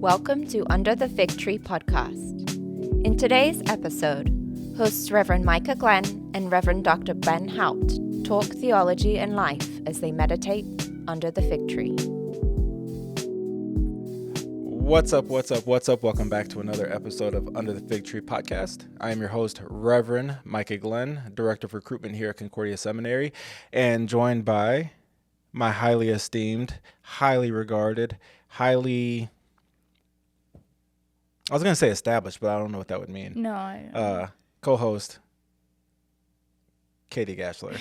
Welcome to Under the Fig Tree podcast. In today's episode, hosts Reverend Micah Glenn and Reverend Dr. Ben Haupt talk theology and life as they meditate under the fig tree. What's up? Welcome back to another episode of Under the Fig Tree podcast. I am your host, Reverend Micah Glenn, Director of Recruitment here at Concordia Seminary, and joined by my highly esteemed, highly regarded, I was going to say established, but I don't know what that would mean. No, I don't. Co-host, Kati Gaschler.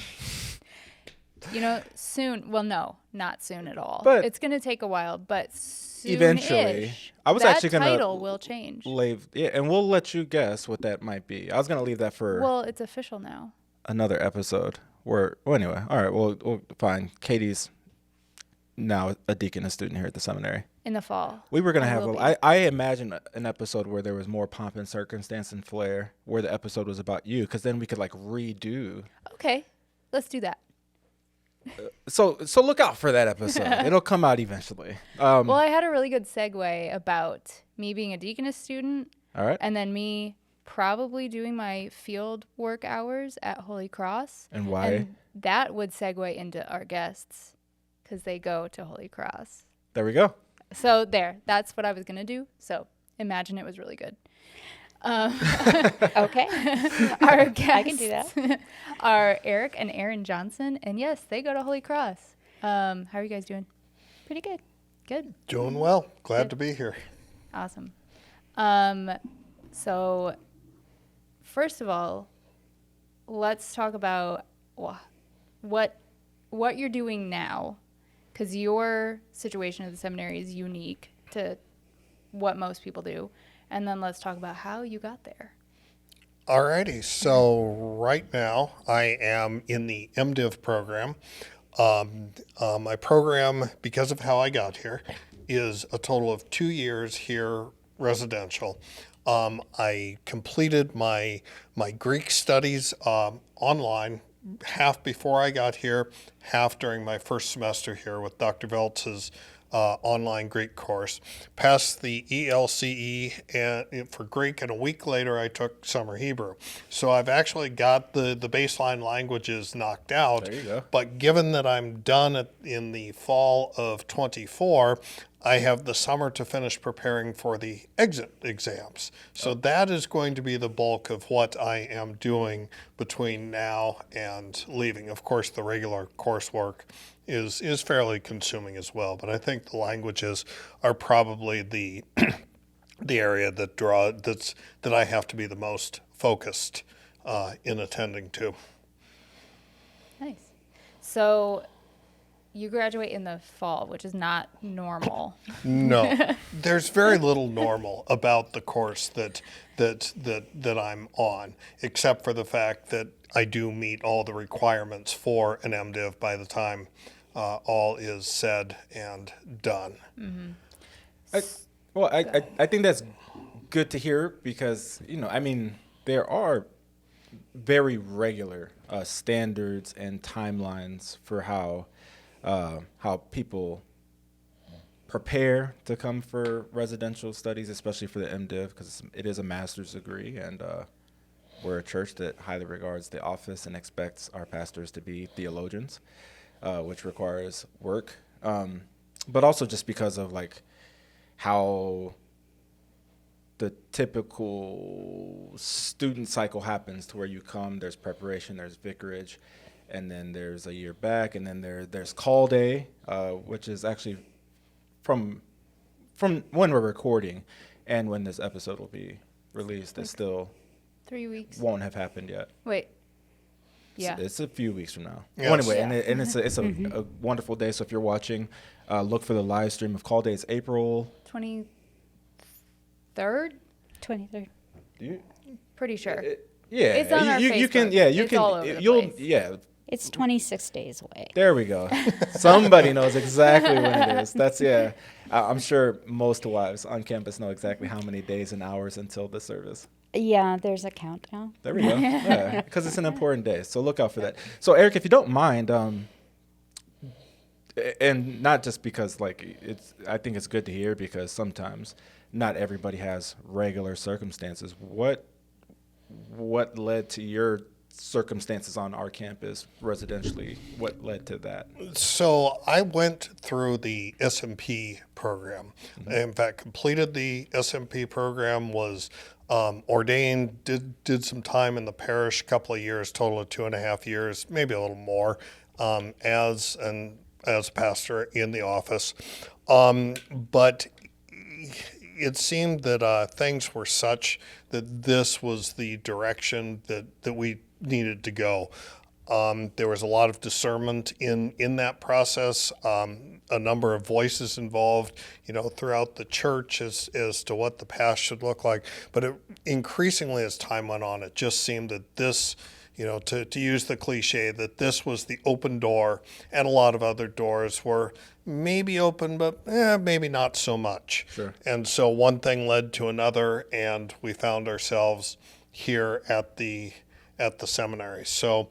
Soon. Well, no, not soon at all. But it's going to take a while, but soon-ish, eventually. I was actually going to title will change. And we'll let you guess what that might be. I was going to leave that for it's official now. Another episode anyway, all right, well, fine. Katie's now a deacon, a student here at the seminary. In the fall. We were going to have, I imagine an episode where there was more pomp and circumstance and flair, where the episode was about you, because then we could redo. Okay, let's do that. So look out for that episode. It'll come out eventually. Well, I had a really good segue about me being a deaconess student. All right. And then me probably doing my field work hours at Holy Cross. And why? And that would segue into our guests, because they go to Holy Cross. There we go. So that's what I was going to do. So imagine it was really good. Okay. Our guests I can do that. are Erik and Erin Johnson. And yes, they go to Holy Cross. How are you guys doing? Pretty good. Good. Doing well. Glad to be here. Awesome. So first of all, let's talk about what you're doing now, because your situation at the seminary is unique to what most people do. And then let's talk about how you got there. Alrighty. So right now I am in the M.Div program. My program, because of how I got here, is a total of 2 years here residential. I completed my Greek studies online, half before I got here, half during my first semester here with Dr. Veltz's online Greek course. Passed the ELCE for Greek, and a week later I took summer Hebrew. So I've actually got the baseline languages knocked out. There you go. But given that I'm done in the fall of 24, I have the summer to finish preparing for the exit exams. So that is going to be the bulk of what I am doing between now and leaving. Of course, the regular coursework is fairly consuming as well, but I think the languages are probably the the area that I have to be the most focused in attending to. Nice. So you graduate in the fall, which is not normal. No, there's very little normal about the course that I'm on, except for the fact that I do meet all the requirements for an M.Div by the time all is said and done. Mm-hmm. I think that's good to hear, because there are very regular standards and timelines for how people prepare to come for residential studies, especially for the M.Div, because it is a master's degree, and we're a church that highly regards the office and expects our pastors to be theologians, which requires work, but also just because of how the typical student cycle happens, to where you come, there's preparation, there's vicarage, and then there's a year back, and then there's call day, which is actually from when we're recording and when this episode will be released. It still 3 weeks. won't have happened yet. Wait. Yeah. It's a few weeks from now. Yes. Well, anyway, Yeah. and it's a wonderful day. So if you're watching, look for the live stream of call day. It's April 23rd? 23rd. Pretty sure. Yeah, It's on our you can. Facebook. Yeah, you It's can. all over the You'll. place. Yeah. It's 26 days away. There we go. Somebody knows exactly when it is. That's I'm sure most wives on campus know exactly how many days and hours until the service. Yeah, there's a countdown. There we go. Yeah, because it's an important day. So look out for that. So Erik, if you don't mind, and not just because like I think it's good to hear because sometimes not everybody has regular circumstances. What led to your circumstances on our campus residentially? What led to that? So I went through the SMP program. In fact, completed the SMP program, was ordained, did some time in the parish, a couple of years, total of 2.5 years, maybe a little more, as pastor in the office. But it seemed that things were such that this was the direction that we needed to go. There was a lot of discernment in that process, a number of voices involved, throughout the church as to what the past should look like. But increasingly as time went on, it just seemed that this, to use the cliche, that this was the open door, and a lot of other doors were maybe open, but maybe not so much. Sure. And so one thing led to another, and we found ourselves here at the seminary. So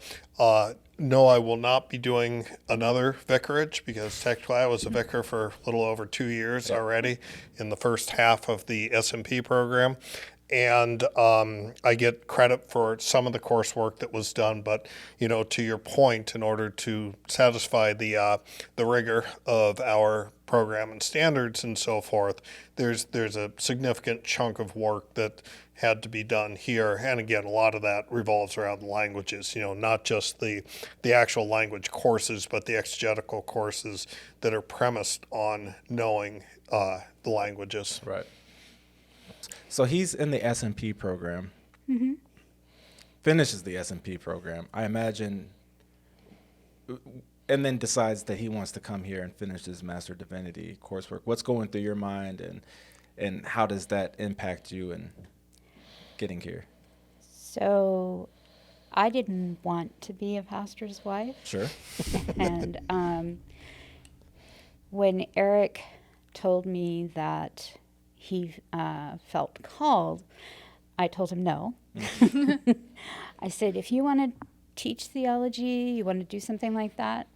no, I will not be doing another vicarage, because technically I was a vicar for a little over 2 years already in the first half of the SMP program. And I get credit for some of the coursework that was done, but to your point, in order to satisfy the rigor of our program and standards and so forth, there's a significant chunk of work that had to be done here. And again, a lot of that revolves around the languages, not just the actual language courses, but the exegetical courses that are premised on knowing the languages. Right. So he's in the SMP program, finishes the SMP program, I imagine, and then decides that he wants to come here and finish his Master of Divinity coursework. What's going through your mind, and how does that impact you in getting here? So I didn't want to be a pastor's wife. Sure. And when Erik told me that he felt called, I told him no. I said, if you want to teach theology, you want to do something like that,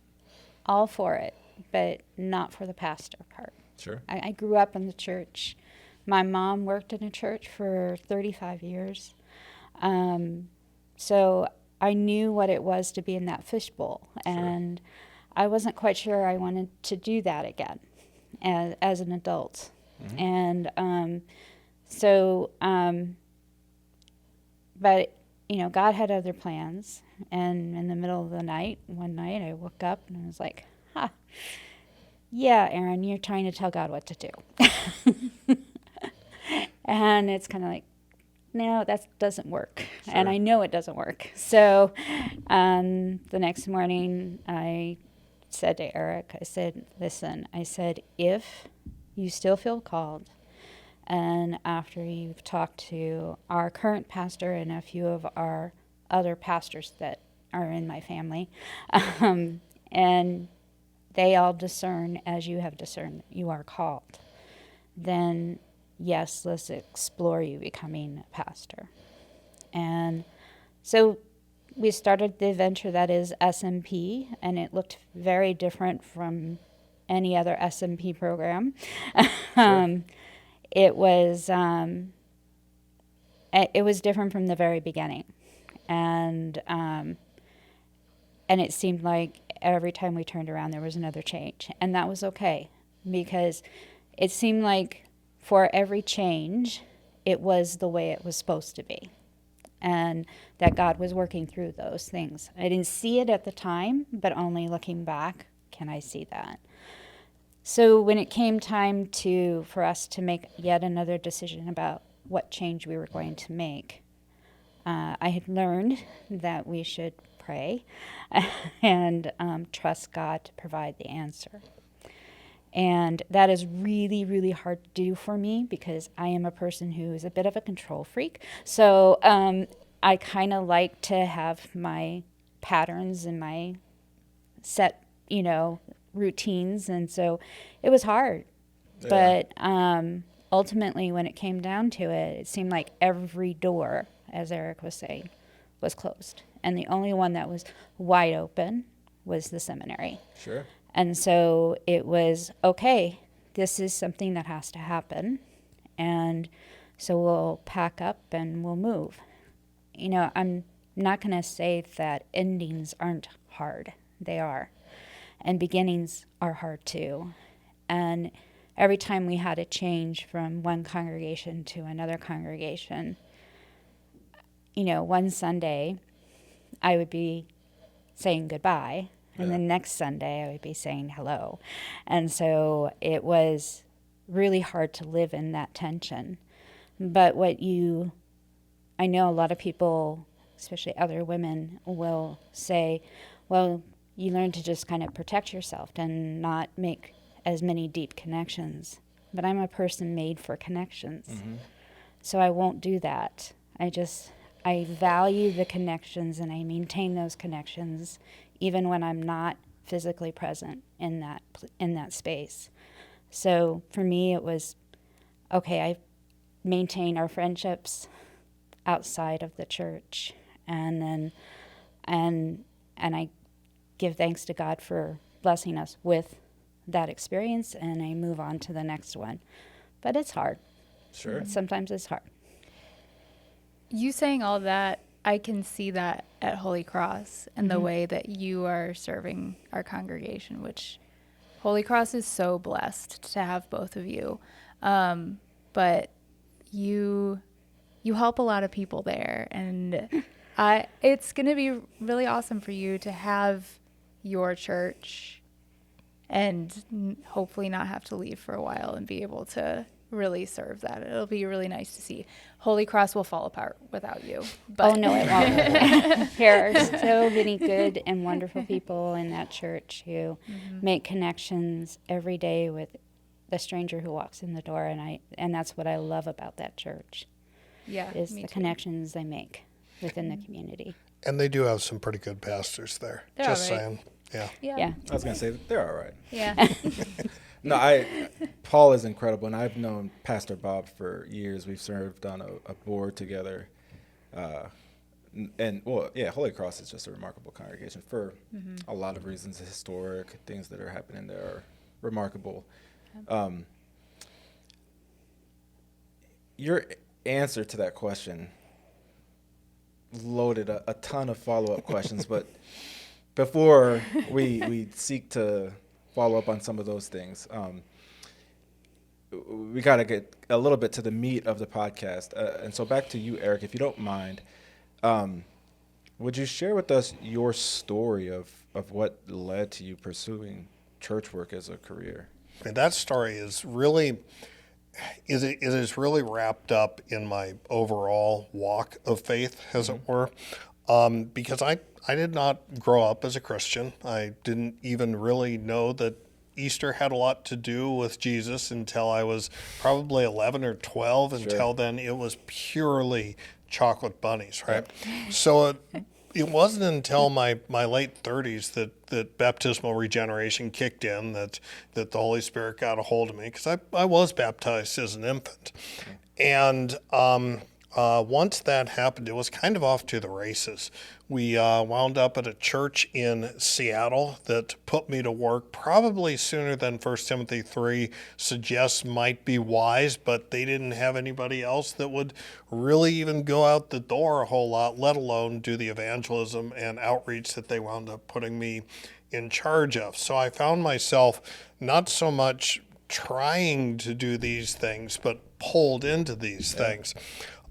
all for it, but not for the pastor part. Sure. I grew up in the church. My mom worked in a church for 35 years. So I knew what it was to be in that fishbowl. And I wasn't quite sure I wanted to do that again as an adult. And but God had other plans. And in the middle of the night, one night, I woke up and I was like, yeah, Erin, you're trying to tell God what to do. And it's kind of like, no, that doesn't work. Sure. And I know it doesn't work. So the next morning, I said to Erik, I said, listen, if you still feel called, and after you've talked to our current pastor and a few of our other pastors that are in my family, and they all discern as you have discerned you are called, then yes, let's explore you becoming a pastor. And so we started the venture that is SMP, and it looked very different from any other SMP program. Sure. It was different from the very beginning, and it seemed like every time we turned around there was another change, and that was okay, because it seemed like for every change it was the way it was supposed to be, and that God was working through those things. I didn't see it at the time, but only looking back can I see that. So when it came time for us to make yet another decision about what change we were going to make, I had learned that we should pray and trust God to provide the answer. And that is really, really hard to do for me, because I am a person who is a bit of a control freak. So I kind of like to have my patterns and my set, routines, and so it was hard. Yeah. But ultimately, when it came down to it, it seemed like every door, as Erik was saying, was closed, and the only one that was wide open was the seminary. Sure. And so it was, okay, this is something that has to happen. And so we'll pack up and we'll move. You know, I'm not going to say that endings aren't hard. They are. And beginnings are hard too. And every time we had a change from one congregation to another congregation, you know, one Sunday I would be saying goodbye, and the next Sunday I would be saying hello. And so it was really hard to live in that tension. But I know a lot of people, especially other women, will say, well, you learn to just kind of protect yourself and not make as many deep connections. But I'm a person made for connections. So I won't do that. I value the connections and I maintain those connections even when I'm not physically present in that space. So for me it was, okay, I maintain our friendships outside of the church, and I give thanks to God for blessing us with that experience, and I move on to the next one. But it's hard. Sure. Sometimes it's hard. You saying all that, I can see that at Holy Cross and the way that you are serving our congregation, which Holy Cross is so blessed to have both of you. But you help a lot of people there, and it's going to be really awesome for you to have your church and hopefully not have to leave for a while and be able to really serve that. It'll be really nice to see. Holy Cross will fall apart without you. But. Oh, no, it won't. There are so many good and wonderful people in that church who make connections every day with the stranger who walks in the door, and that's what I love about that church. Yeah, is me the too. connections they make within the community. And they do have some pretty good pastors there. They're Just all right. saying. Yeah. Yeah. I was gonna say they're all right. Yeah. No, Paul is incredible, and I've known Pastor Bob for years. We've served on a board together, Holy Cross is just a remarkable congregation for a lot of reasons. Historic things that are happening there are remarkable. Your answer to that question loaded a ton of follow-up questions, but before we seek to follow up on some of those things, we got to get a little bit to the meat of the podcast. And so back to you, Erik, if you don't mind, would you share with us your story of what led to you pursuing church work as a career? And that story is really... It is really wrapped up in my overall walk of faith, as it were, because I did not grow up as a Christian. I didn't even really know that Easter had a lot to do with Jesus until I was probably 11 or 12. Sure. Until then, it was purely chocolate bunnies, right? So it wasn't until my late 30s that baptismal regeneration kicked in, that the Holy Spirit got a hold of me, because I was baptized as an infant. And once that happened, it was kind of off to the races. We wound up at a church in Seattle that put me to work probably sooner than 1 Timothy 3 suggests might be wise, but they didn't have anybody else that would really even go out the door a whole lot, let alone do the evangelism and outreach that they wound up putting me in charge of. So I found myself not so much trying to do these things, but pulled into these things.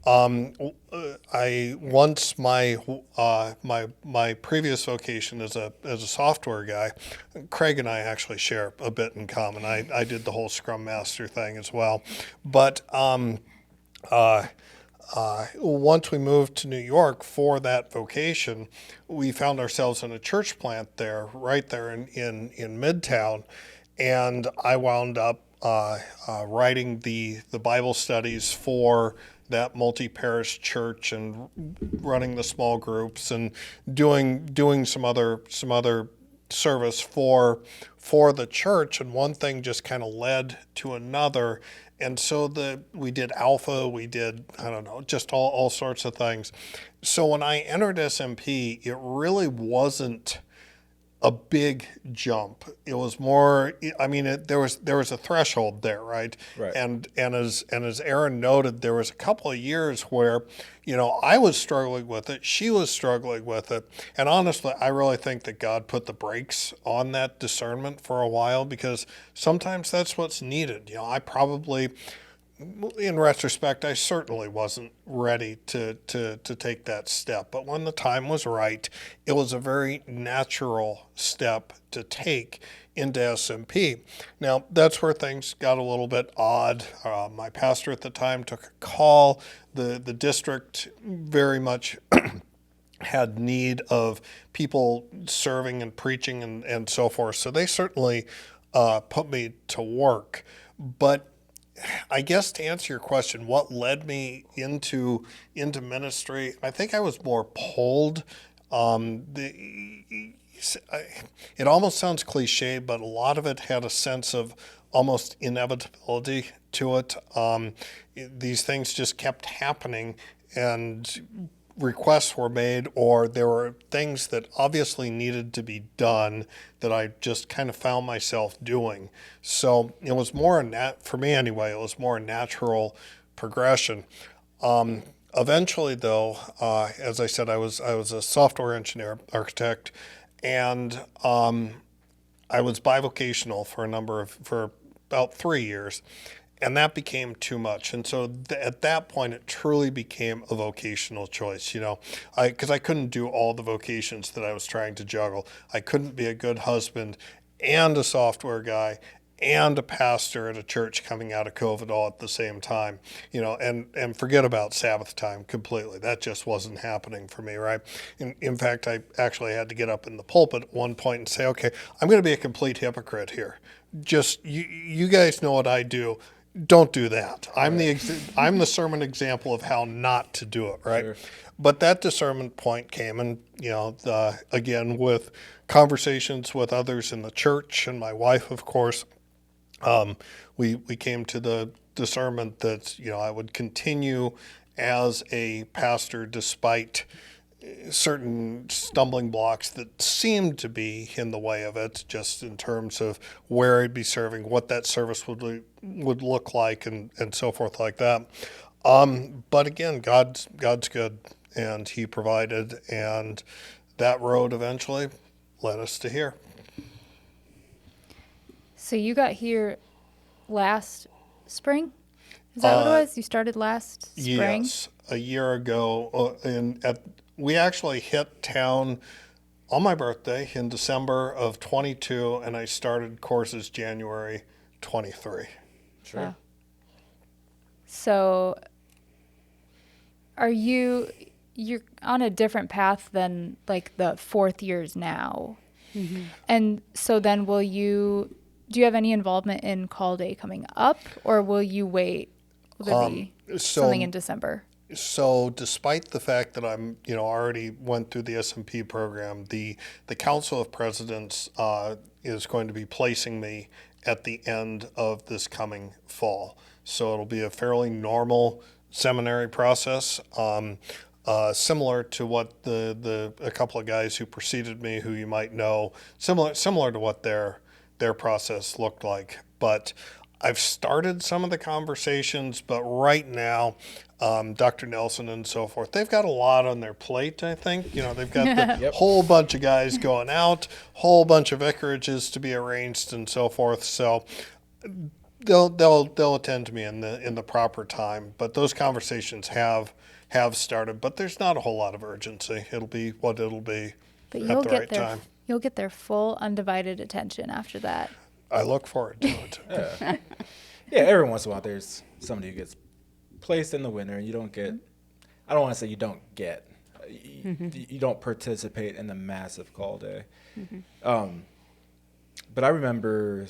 I once my previous vocation as a software guy, Craig and I actually share a bit in common. I did the whole Scrum Master thing as well, but once we moved to New York for that vocation, we found ourselves in a church plant there, right there in Midtown, and I wound up writing the Bible studies for that multi-parish church and running the small groups and doing some other service for the church. And one thing just kind of led to another. And so we did Alpha, we did, I don't know, just all sorts of things. So when I entered SMP, it really wasn't a big jump. It was more, I mean, there was a threshold there, right? Right. And as Erin noted, there was a couple of years where, I was struggling with it, she was struggling with it, and honestly, I really think that God put the brakes on that discernment for a while, because sometimes that's what's needed. I probably, in retrospect, I certainly wasn't ready to take that step. But when the time was right, it was a very natural step to take into SMP. Now, that's where things got a little bit odd. My pastor at the time took a call. The district very much had need of people serving and preaching and so forth. So they certainly put me to work. But I guess to answer your question, what led me into ministry? I think I was more pulled. It almost sounds cliche, but a lot of it had a sense of almost inevitability to it. These things just kept happening, and requests were made, or there were things that obviously needed to be done that I just kind of found myself doing. So it was more for me anyway, it was more a natural progression. Eventually, though, as I said, I was a software engineer, architect, and I was bivocational for about 3 years. And that became too much. And so at that point, it truly became a vocational choice, because I couldn't do all the vocations that I was trying to juggle. I couldn't be a good husband and a software guy and a pastor at a church coming out of COVID all at the same time, and forget about Sabbath time completely. That just wasn't happening for me, right? In fact, I actually had to get up in the pulpit at one point and say, okay, I'm going to be a complete hypocrite here. Just, you guys know what I do. Don't do that. I'm the sermon example of how not to do it, right? Sure. But that discernment point came, and again with conversations with others in the church and my wife, of course, we came to the discernment that I would continue as a pastor despite certain stumbling blocks that seemed to be in the way of it, just in terms of where I'd be serving, what that service would look like, and so forth like that. But again, God's good, and He provided, and that road eventually led us to here. So you got here last spring? Is that what it was? You started last spring? Yes, a year ago, we actually hit town on my birthday in December of 22, and I started courses January 23. Sure. Wow. So you're on a different path than like the fourth years now. Mm-hmm. And so then do you have any involvement in Call Day coming up, or will you wait? Will there be something in December? So despite the fact that I'm, already went through the SMP program, the Council of Presidents is going to be placing me at the end of this coming fall. So it'll be a fairly normal seminary process, similar to what a couple of guys who preceded me, who you might know, similar to what their process looked like. But I've started some of the conversations, but right now, Dr. Nelson and so forth, they've got a lot on their plate, I think. They've got the whole bunch of guys going out, whole bunch of vicarages to be arranged and so forth. So they'll attend to me in the proper time. But those conversations have started, but there's not a whole lot of urgency. It'll be what it'll be but at the right time. You'll get their full undivided attention after that. I look forward to it. Yeah, every once in a while there's somebody who gets placed in the winter and you don't get, I don't want to say you don't get, you don't participate in the massive call day. Mm-hmm. But I remember,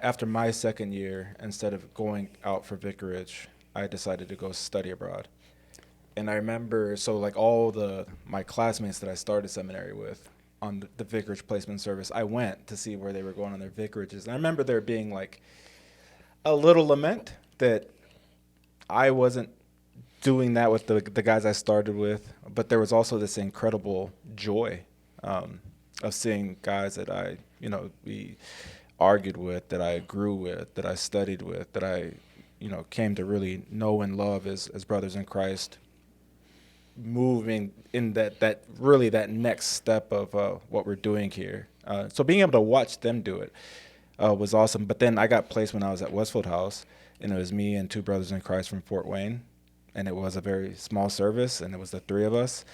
after my second year, instead of going out for vicarage, I decided to go study abroad. And I remember, my classmates that I started seminary with on the vicarage placement service, I went to see where they were going on their vicarages. And I remember there being like a little lament that I wasn't doing that with the guys I started with, but there was also this incredible joy of seeing guys that we argued with, that I grew with, that I studied with, that I, came to really know and love as brothers in Christ, moving in that next step of what we're doing here. So being able to watch them do it was awesome. But then I got placed when I was at Westfield House, and it was me and two brothers in Christ from Fort Wayne, and it was a very small service, and it was the three of us.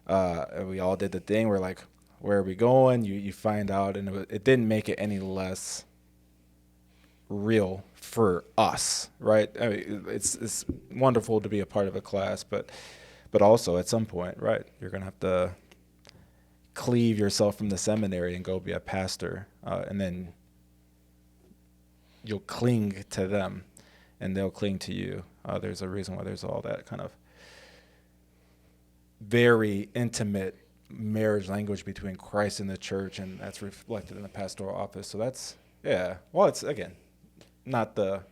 And we all did the thing. We're like, where are we going? You find out, and it didn't make it any less real for us, right? I mean, it's wonderful to be a part of a class, but also at some point, right, you're gonna have to cleave yourself from the seminary and go be a pastor, and then you'll cling to them, and they'll cling to you. There's a reason why there's all that kind of very intimate marriage language between Christ and the church, and that's reflected in the pastoral office. So that's, yeah. Well, it's, again, not the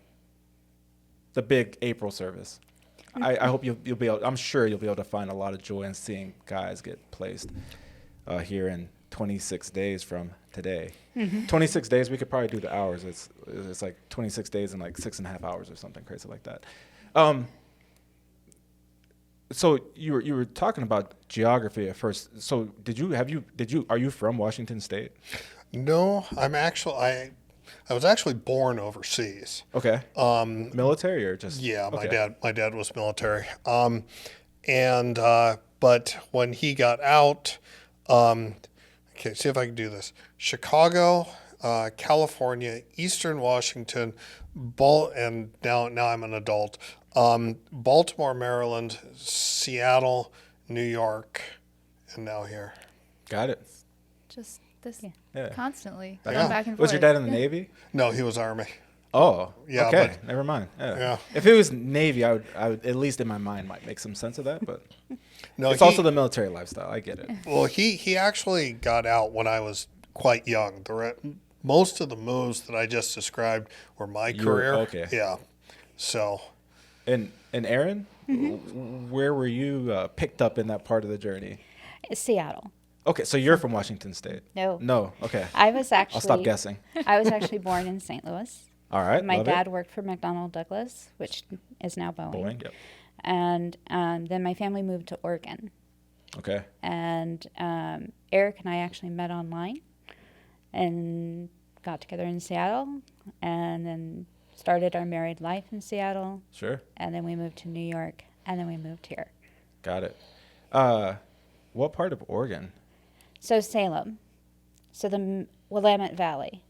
big April service. I hope you'll be able, I'm sure you'll be able to find a lot of joy in seeing guys get placed here in 26 days from today. 26 days, we could probably do the hours. It's like 26 days and like 6.5 hours or something crazy like that. So you were talking about geography at first. So are you from Washington State? No, I was actually born overseas. Okay. Military or just? Yeah, okay. my dad was military. But when he got out, okay, see if I can do this. Chicago, California, Eastern Washington, and now I'm an adult. Baltimore, Maryland, Seattle, New York, and now here. Got it. Just this Yeah. constantly Yeah. going back and forth. Was your dad in the Navy? No, he was Army. Oh, Yeah, okay. but- Never mind. Yeah. If it was Navy, I would at least in my mind might make some sense of that, but No, it's also the military lifestyle. I get it. Well, he actually got out when I was quite young. Most of the moves that I just described were my career. Okay. Yeah. So. And Erin, where were you picked up in that part of the journey? Seattle. Okay, so you're from Washington State. No. No. Okay. I was actually. I'll stop guessing. I was actually born in St. Louis. All right. My love dad it. worked for McDonnell Douglas, which is now Boeing. Boeing. Yep. And then my family moved to Oregon. Okay. And Erik and I actually met online and got together in Seattle, and then started our married life in Seattle. Sure. And then we moved to New York, and then we moved here. Got it. What part of Oregon? So Salem. So the Willamette Valley.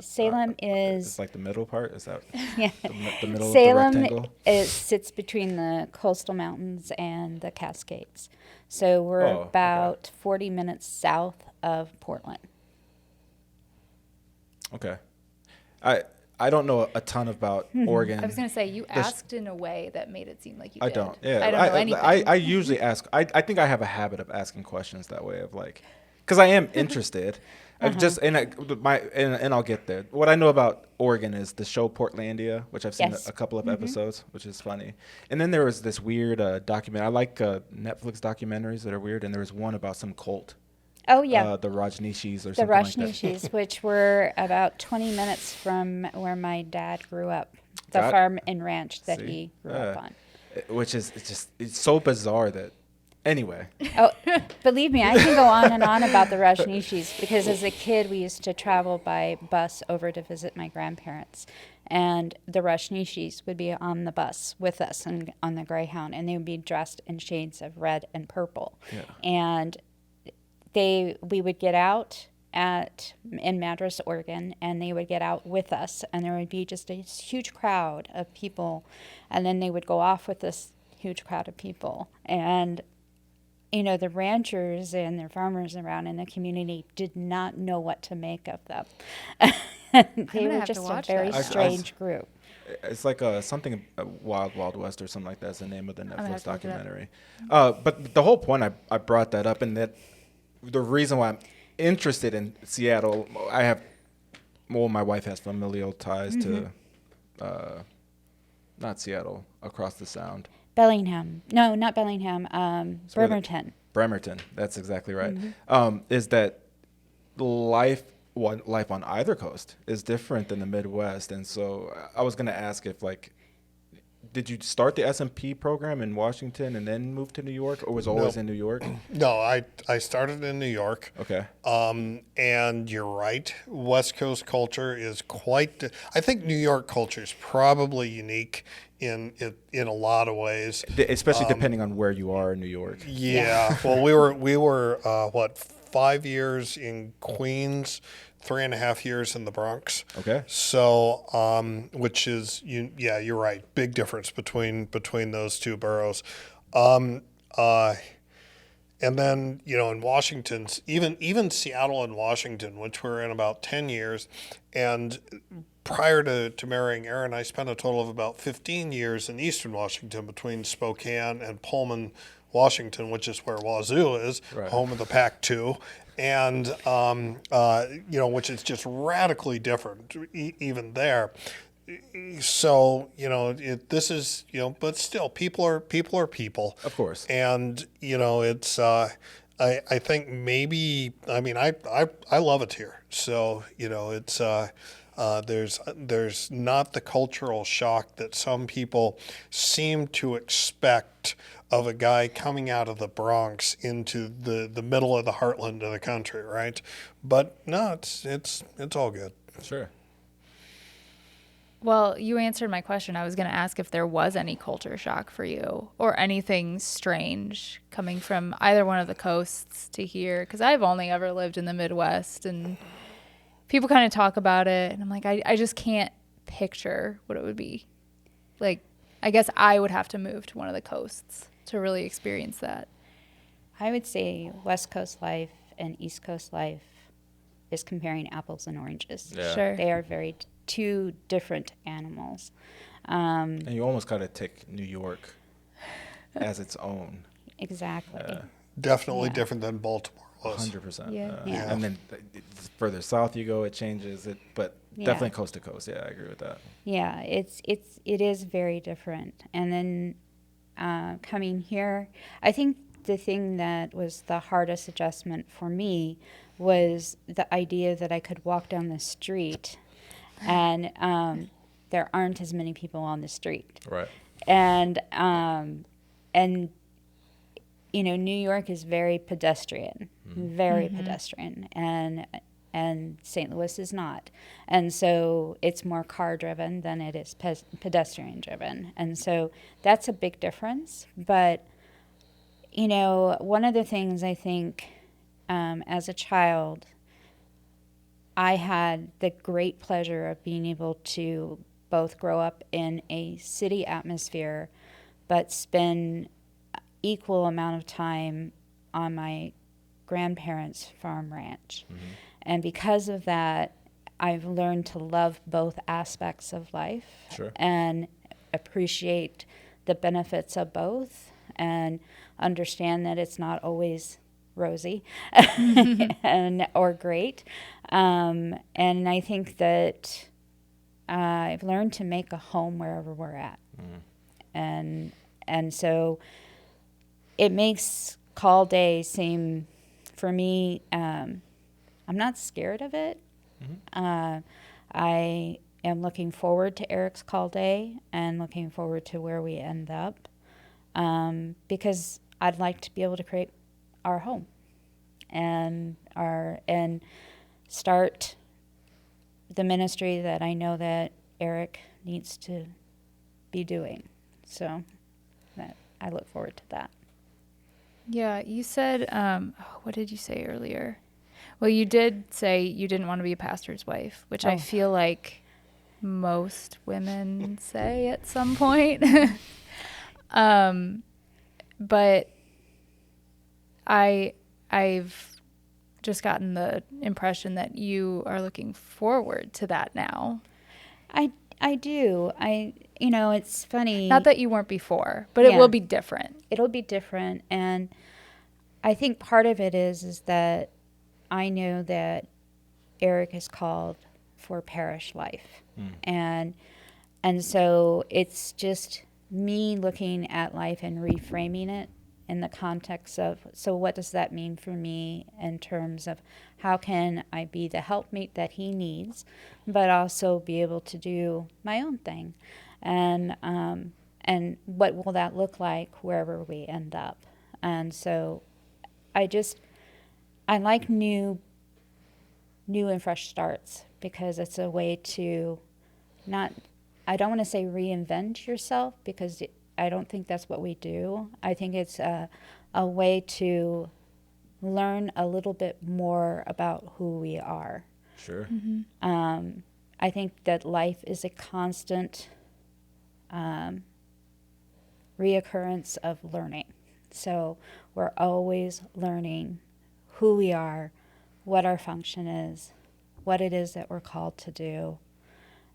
Salem is... It's like the middle part? Is that Yeah. the middle Salem, of the rectangle? it sits between the coastal mountains and the Cascades. So we're Oh, about 40 minutes south of Portland. Okay. I don't know a ton about Oregon. I was going to say, you asked in a way that made it seem like you I did. don't. Yeah. I don't know anything. I usually ask. I think I have a habit of asking questions that way of like, because I am interested. And I'll get there. What I know about Oregon is the show Portlandia, which I've seen Yes. a couple of episodes, which is funny. And then there was this weird document. I like Netflix documentaries that are weird, and there was one about some cult. Oh, yeah. The Rajneeshis or The something like that. Rajneeshis, which were about 20 minutes from where my dad grew up, the Got it. farm and ranch that See? he grew up on. Which is it's so bizarre that. Anyway. Oh, believe me, I can go on and on about the Rajneeshis, because as a kid we used to travel by bus over to visit my grandparents, and the Rajneeshis would be on the bus with us and on the Greyhound, and they would be dressed in shades of red and purple. Yeah. And we would get out in Madras, Oregon, and they would get out with us, and there would be just a huge crowd of people, and then they would go off with this huge crowd of people, and the ranchers and their farmers around in the community did not know what to make of them. They were have to just a watch very that. strange group. It's like something Wild Wild West or something like that is the name of the have Netflix to look it up. documentary. But the whole point I brought that up, and that the reason why I'm interested in Seattle, my wife has familial ties to, not Seattle, across the Sound. Bellingham. No, not Bellingham. Bremerton. Bremerton. That's exactly right. Is that life on either coast is different than the Midwest. And so I was going to ask if, like, did you start the SMP program in Washington and then move to New York, or was it always in New York? No, I started in New York. Okay. And you're right. West Coast culture is quite. I think New York culture is probably unique in a lot of ways. Especially depending on where you are in New York. Yeah. Well, we were 5 years in Queens, 3.5 years in the Bronx. Okay. So, which is you're right. Big difference between those two boroughs. And then, in Washington, even Seattle and Washington, which we're in about 10 years, and prior to marrying Erin, I spent a total of about 15 years in Eastern Washington between Spokane and Pullman, Washington, which is where Wazoo is, Right. home of the Pac-2, and which is just radically different even there. So this is but still people are people, Of course. and it's I think maybe I love it here. So it's there's not the cultural shock that some people seem to expect of a guy coming out of the Bronx into the middle of the heartland of the country, right? But no, it's all good. Sure. Well, you answered my question. I was going to ask if there was any culture shock for you or anything strange coming from either one of the coasts to here, because I've only ever lived in the Midwest, and people kind of talk about it, and I'm like, I just can't picture what it would be. Like, I guess I would have to move to one of the coasts to really experience that. I would say West Coast life and East Coast life is comparing apples and oranges. Yeah. Sure. They are very two different animals. And you almost got to take New York as its own. Exactly. Definitely Yeah. different than Baltimore was. 100%. Yeah. Yeah. And then further south you go, it changes it, but Yeah. definitely coast to coast. Yeah, I agree with that. Yeah, it is very different. And then coming here, I think the thing that was the hardest adjustment for me was the idea that I could walk down the street and there aren't as many people on the street. Right. And New York is very pedestrian, very pedestrian, and St. Louis is not. And so it's more car driven than it is pedestrian driven. And so that's a big difference. But, one of the things I think as a child, I had the great pleasure of being able to both grow up in a city atmosphere, but spend equal amount of time on my grandparents' farm ranch. Mm-hmm. And because of that, I've learned to love both aspects of life Sure. and appreciate the benefits of both and understand that it's not always rosy or great. And I think that I've learned to make a home wherever we're at. And so it makes call day seem, for me, I'm not scared of it. I am looking forward to Erik's call day and looking forward to where we end up, because I'd like to be able to create our home and start the ministry that I know that Erik needs to be doing. So that I look forward to that. Yeah, you said, what did you say earlier? Well, you did say you didn't want to be a pastor's wife, which I feel like most women say at some point. But I've just gotten the impression that you are looking forward to that now. I do. It's funny. Not that you weren't before, but it will be different. It'll be different. And I think part of it is that I know that Erik is called for parish life. And so it's just me looking at life and reframing it in the context of, so what does that mean for me in terms of how can I be the helpmate that he needs, but also be able to do my own thing, and what will that look like wherever we end up. And so I like new and fresh starts, because it's a way to I don't want to say reinvent yourself, because I don't think that's what we do. I think it's a way to learn a little bit more about who we are. Sure. I think that life is a constant reoccurrence of learning. So we're always learning who we are, what our function is, what it is that we're called to do,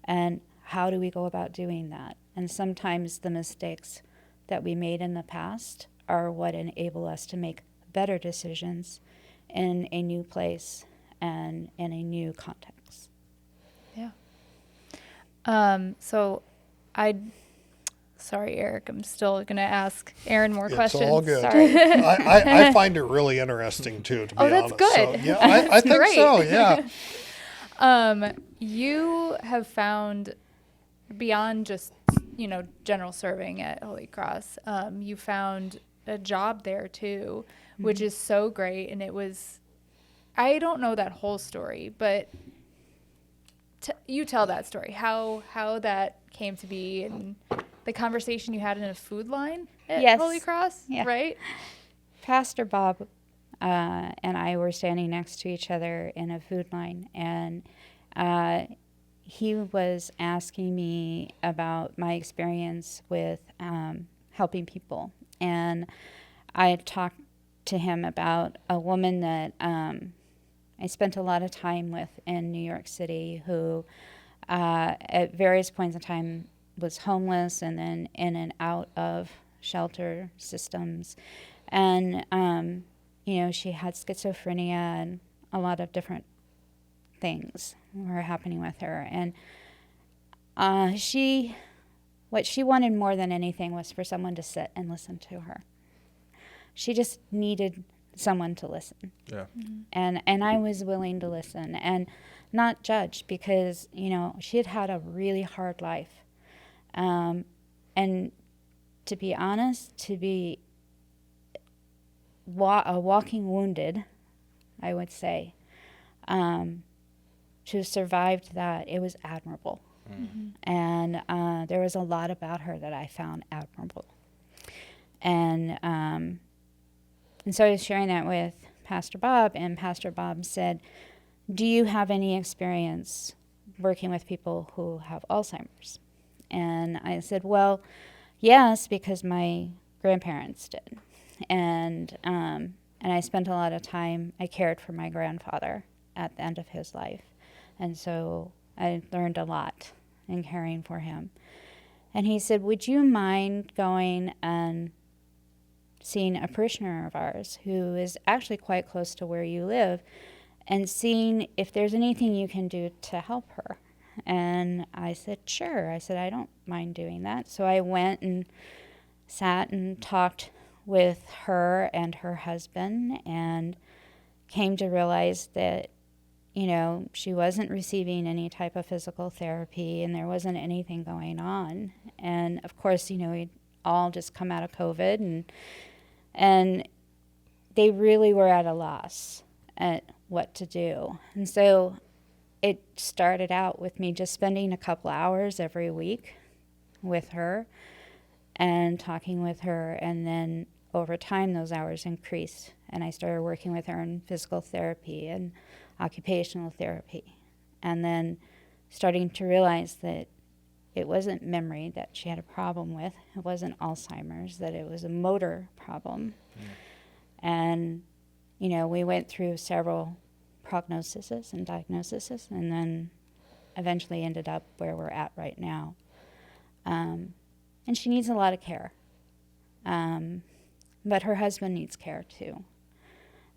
and how do we go about doing that. And sometimes the mistakes that we made in the past are what enable us to make better decisions in a new place and in a new context. Yeah. Sorry, Erik, I'm still going to ask Erin more questions. It's all good. Sorry. I find it really interesting too, to be honest. That's good. So, yeah, I think great. so, yeah. You have found, beyond just, general serving at Holy Cross, you found a job there too, which is so great. And it was, I don't know that whole story, but you tell that story, how that came to be, and the conversation you had in a food line at Yes. Holy Cross, Yeah. right? Pastor Bob and I were standing next to each other in a food line, and he was asking me about my experience with helping people. And I talked to him about a woman that I spent a lot of time with in New York City, who at various points in time was homeless and then in and out of shelter systems. And, she had schizophrenia and a lot of different things were happening with her. And what she wanted more than anything was for someone to sit and listen to her. She just needed someone to listen. Yeah. And I was willing to listen and not judge, because, she had had a really hard life. And to be honest, to be a walking wounded, I would say, to have survived that, it was admirable. And there was a lot about her that I found admirable. And so I was sharing that with Pastor Bob, and Pastor Bob said, do you have any experience working with people who have Alzheimer's? And I said, well, yes, because my grandparents did. And I spent a lot of time, I cared for my grandfather at the end of his life. And so I learned a lot in caring for him. And he said, would you mind going and seeing a parishioner of ours who is actually quite close to where you live, and seeing if there's anything you can do to help her? And I said, sure. I said, I don't mind doing that. So I went and sat and talked with her and her husband, and came to realize that, she wasn't receiving any type of physical therapy, and there wasn't anything going on. And of course, we'd all just come out of COVID, and they really were at a loss at what to do. And so it started out with me just spending a couple hours every week with her and talking with her. And then over time, those hours increased. And I started working with her in physical therapy and occupational therapy. And then starting to realize that it wasn't memory that she had a problem with. It wasn't Alzheimer's, that it was a motor problem. And, we went through several prognoses and diagnoses, and then eventually ended up where we're at right now. And she needs a lot of care. But her husband needs care too.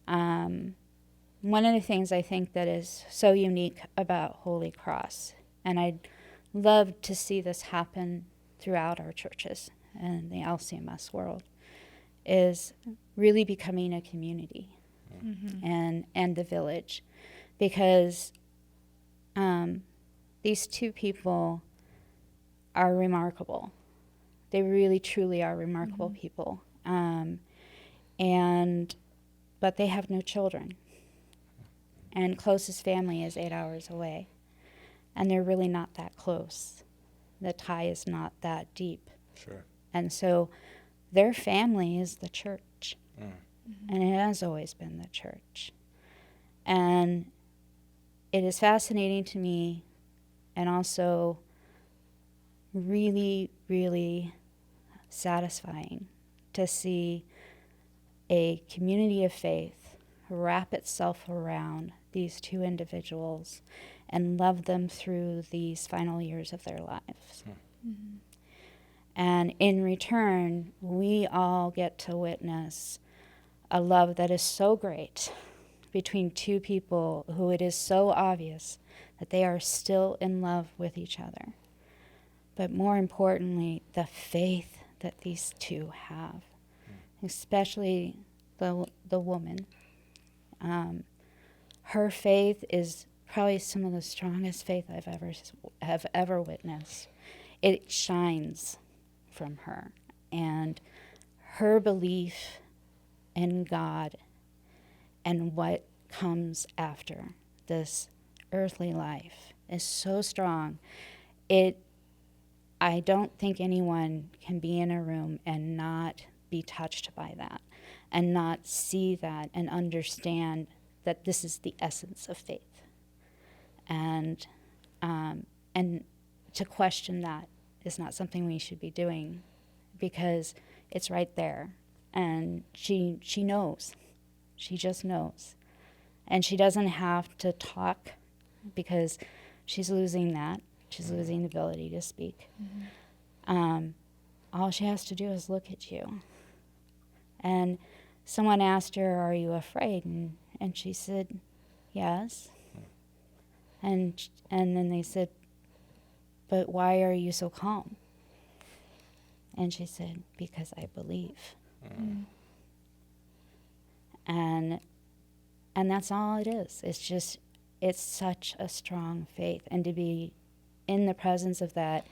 One of the things I think that is so unique about Holy Cross, and I'd love to see this happen throughout our churches and the LCMS world, is really becoming a community Mm-hmm. and the village, because these two people are remarkable. They really, truly are remarkable people. But they have no children. And closest family is 8 hours away. And they're really not that close. The tie is not that deep. Sure. And so their family is the church. Mm. And it has always been the church. And it is fascinating to me, and also really, really satisfying to see a community of faith wrap itself around these two individuals and love them through these final years of their lives. Mm-hmm. And in return, we all get to witness a love that is so great between two people who it is so obvious that they are still in love with each other. But more importantly, the faith that these two have, especially the woman. Her faith is probably some of the strongest faith have ever witnessed. It shines from her, and her belief in God and what comes after this earthly life is so strong. I don't think anyone can be in a room and not be touched by that, and not see that and understand that this is the essence of faith. And to question that is not something we should be doing, because it's right there. And she knows. She just knows. And she doesn't have to talk, because she's losing that. She's losing the ability to speak. All she has to do is look at you. And someone asked her, "Are you afraid?" And she said, "Yes." And then they said, "But why are you so calm?" And she said, "Because I believe." And that's all it is. It's such a strong faith. And to be in the presence of that,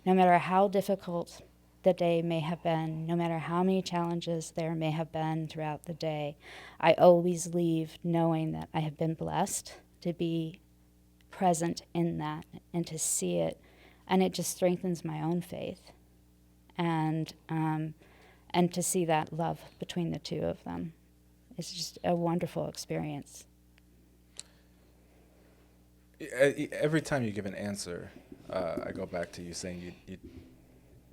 no matter how difficult the day may have been, no matter how many challenges there may have been throughout the day, I always leave knowing that I have been blessed to be present in that and to see it. And it just strengthens my own faith. And to see that love between the two of them. It's just a wonderful experience. Every time you give an answer, I go back to you saying you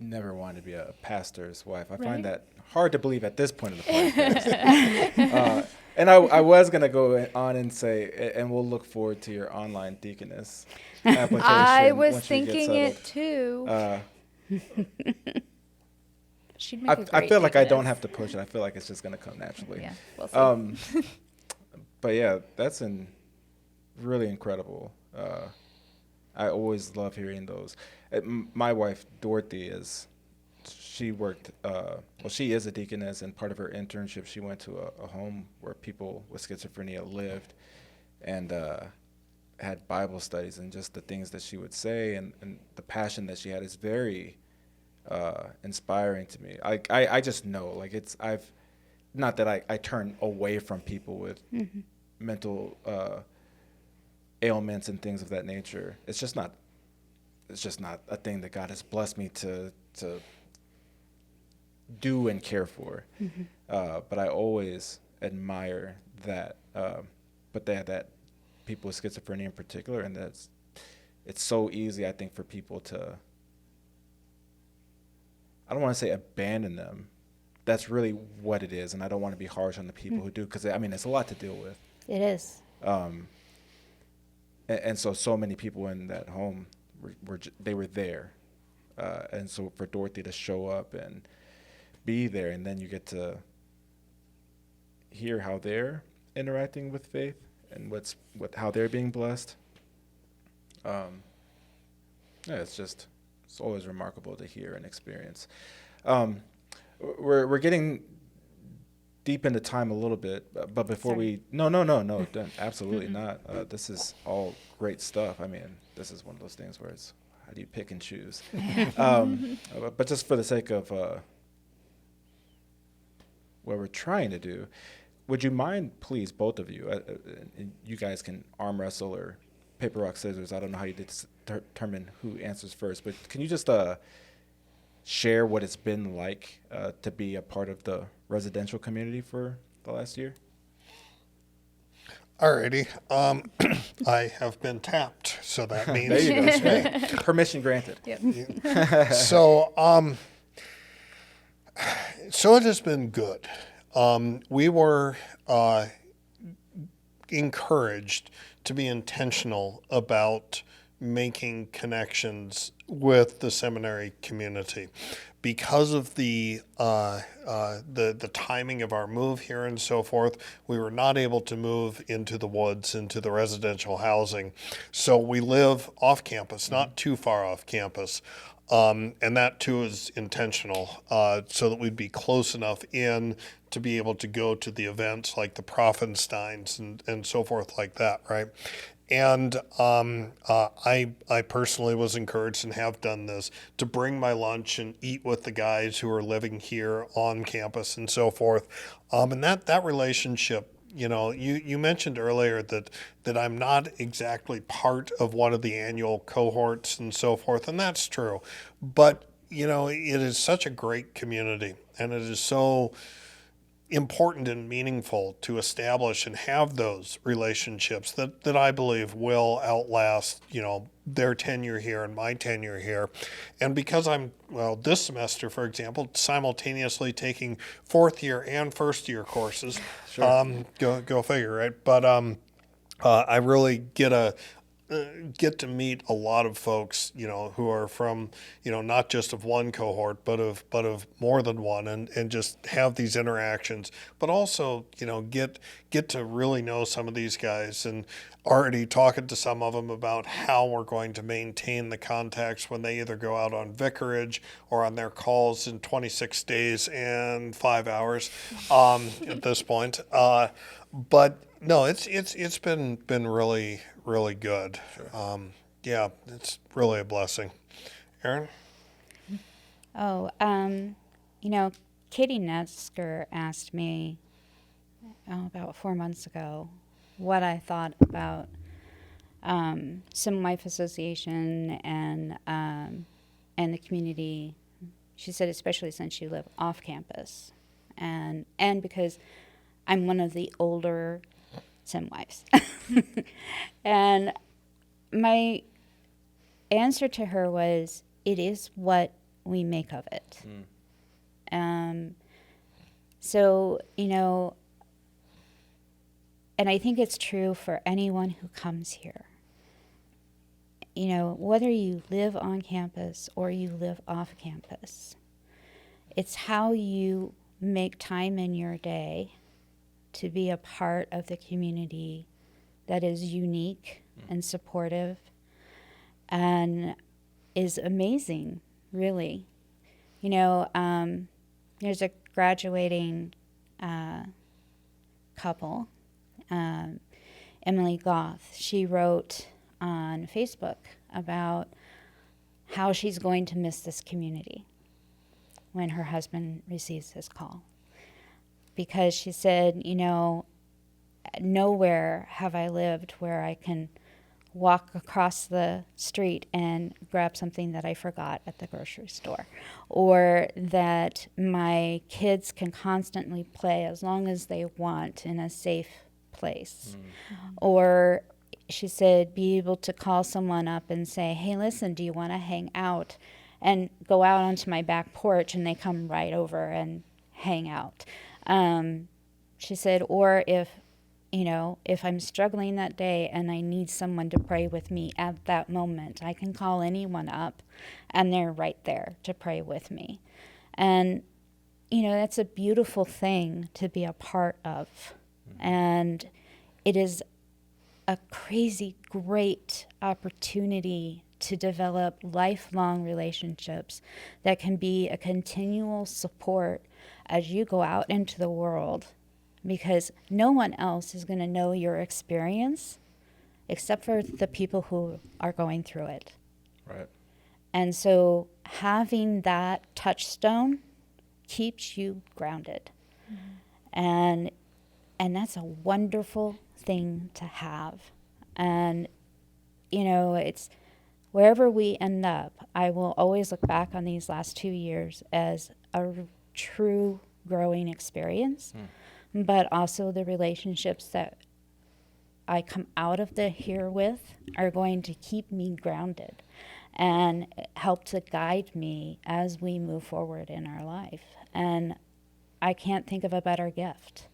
never wanted to be a pastor's wife. I find that hard to believe at this point of the podcast. And I was going to go on and say, and we'll look forward to your online deaconess application. I was once we get thinking settled. it too. She'd make a I great feel like I don't deaconess. have to push it. I feel like it's just going to come naturally. Yeah, we'll see. But yeah, that's really incredible. I always love hearing those. My wife, Dorothy, she worked, she is a deaconess, and part of her internship, she went to a home where people with schizophrenia lived, and had Bible studies, and just the things that she would say and the passion that she had is very inspiring to me. I just know, not that I turn away from people with mental ailments and things of that nature. It's just not a thing that God has blessed me to do and care for. But I always admire that. But that people with schizophrenia in particular, and it's so easy, I think, for people to, I don't want to say abandon them. That's really what it is, and I don't want to be harsh on the people who do, because it's a lot to deal with. It is. And so many people in that home they were there, and so for Dorothy to show up and be there, and then you get to hear how they're interacting with faith and how they're being blessed. It's always remarkable to hear and experience. We're getting deep into time a little bit, but before Sorry. no, absolutely not. This is all great stuff. I mean, this is one of those things where it's, how do you pick and choose? But just for the sake of what we're trying to do, would you mind, please, both of you, and you guys can arm wrestle or paper, rock, scissors. I don't know how you determine who answers first, but can you just share what it's been like to be a part of the residential community for the last year? Alrighty. I have been tapped, so that means There you go. it's me. Permission granted. So it has been good. We were encouraged to be intentional about making connections with the seminary community. Because of the timing of our move here and so forth, we were not able to move into the woods, into the residential housing. So we live off campus, not too far off campus. And that too is intentional, so that we'd be close enough in to be able to go to the events like the Profensteins and so forth like that, right? And I personally was encouraged and have done this to bring my lunch and eat with the guys who are living here on campus and so forth. And that relationship, you know, you mentioned earlier that I'm not exactly part of one of the annual cohorts and so forth, and that's true. But, you know, it is such a great community, and it is so important and meaningful to establish and have those relationships that I believe will outlast, you know, their tenure here and my tenure here. And because I'm, well, this semester, for example, simultaneously taking fourth year and first year courses, Sure. Go figure, right? But I really get to meet a lot of folks, you know, who are from, you know, not just of one cohort, but of more than one, and just have these interactions, but also, you know, get to really know some of these guys, and already talking to some of them about how we're going to maintain the contacts when they either go out on vicarage or on their calls in 26 days and 5 hours at this point. But no, it's been really, really good. Sure. Yeah, it's really a blessing. Erin? Oh, you know, Kati Gaschler asked me about 4 months ago what I thought about Sim Life Association and the community. She said, especially since you live off campus, and because I'm one of the older Sim wives. And my answer to her was, it is what we make of it. So, you know, and I think it's true for anyone who comes here. You know, whether you live on campus or you live off campus, it's how you make time in your day to be a part of the community that is unique and supportive and is amazing, really. You know, there's a graduating couple, Emily Goth. She wrote on Facebook about how she's going to miss this community when her husband receives his call. Because she said, you know, nowhere have I lived where I can walk across the street and grab something that I forgot at the grocery store, or that my kids can constantly play as long as they want in a safe place. Or she said, be able to call someone up and say, hey, listen, do you want to hang out? And go out onto my back porch, and they come right over and hang out. She said, or if I'm struggling that day and I need someone to pray with me at that moment, I can call anyone up and they're right there to pray with me. And, you know, that's a beautiful thing to be a part of. And it is a crazy, great opportunity to develop lifelong relationships that can be a continual support as you go out into the world, because no one else is going to know your experience except for the people who are going through it. Right. And so having that touchstone keeps you grounded. And that's a wonderful thing to have. And, you know, it's wherever we end up, I will always look back on these last 2 years as a true growing experience, but also the relationships that I come out of the here with are going to keep me grounded and help to guide me as we move forward in our life. And I can't think of a better gift